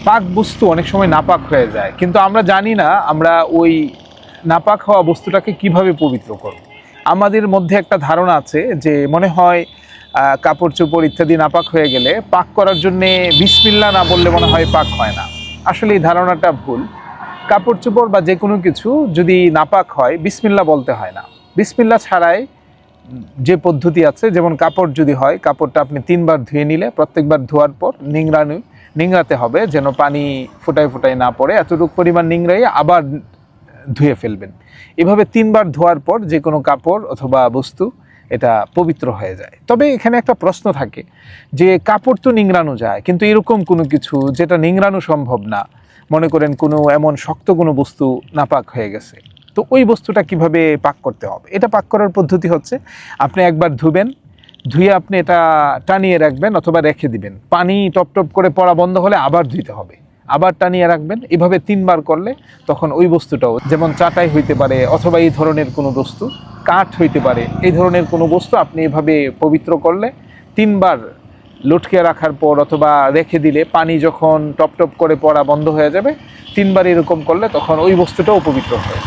পাক বস্তু অনেক সময় নাপাক হয়ে যায়, কিন্তু আমরা জানি না আমরা ওই নাপাক হওয়া বস্তুটাকে কিভাবে পবিত্র করব। আমাদের মধ্যে একটা ধারণা আছে যে মনে হয় কাপড় চোপড় ইত্যাদি নাপাক হয়ে গেলে পাক করার জন্যে বিসমিল্লাহ না বললে মনে হয় পাক হয় না। আসলে এই ধারণাটা ভুল। কাপড় চোপড় বা যে কোনো কিছু যদি নাপাক হয় বিসমিল্লাহ বলতে হয় না। বিসমিল্লাহ ছাড়াই যে পদ্ধতি আছে, যেমন কাপড় যদি হয়, কাপড়টা আপনি 3 বার ধুয়ে নিলে প্রত্যেকবার ধোয়ার পর নিংড়াতে হবে যেন পানি ফোটায় ফোটায় না পড়ে, এতটুকু পরিমাণ নিংড়াই আবার ধুয়ে ফেলবেন। এভাবে 3 বার ধোয়ার পর যে কোনো কাপড় অথবা বস্তু এটা পবিত্র হয়ে যায়। তবে এখানে একটা প্রশ্ন থাকে যে কাপড় তো নিংড়ানো যায়, কিন্তু এরকম কোনো কিছু যেটা নিংড়ানো সম্ভব না, মনে করেন কোনো এমন শক্ত কোনো বস্তু নাপাক হয়ে গেছে, তো ওই বস্তুটা কিভাবে পাক করতে হবে? এটা পাক করার পদ্ধতি হচ্ছে আপনি একবার ধুবেন, ধুয়ে আপনি এটা টানিয়ে রাখবেন অথবা রেখে দিবেন। পানি টপ টপ করে পড়া বন্ধ হলে আবার ধুইতে হবে, আবার টানিয়ে রাখবেন। এভাবে 3 বার করলে তখন ওই বস্তুটাও, যেমন চাটাই হইতে পারে অথবা এই ধরনের কোনো বস্তু, কাঠ হইতে পারে, এই ধরনের কোনো বস্তু আপনি এভাবে পবিত্র করলে 3 বার লটকে রাখার পর অথবা রেখে দিলে পানি যখন টপ টপ করে পড়া বন্ধ হয়ে যাবে, 3 বার এরকম করলে তখন ওই বস্তুটাও পবিত্র হয়।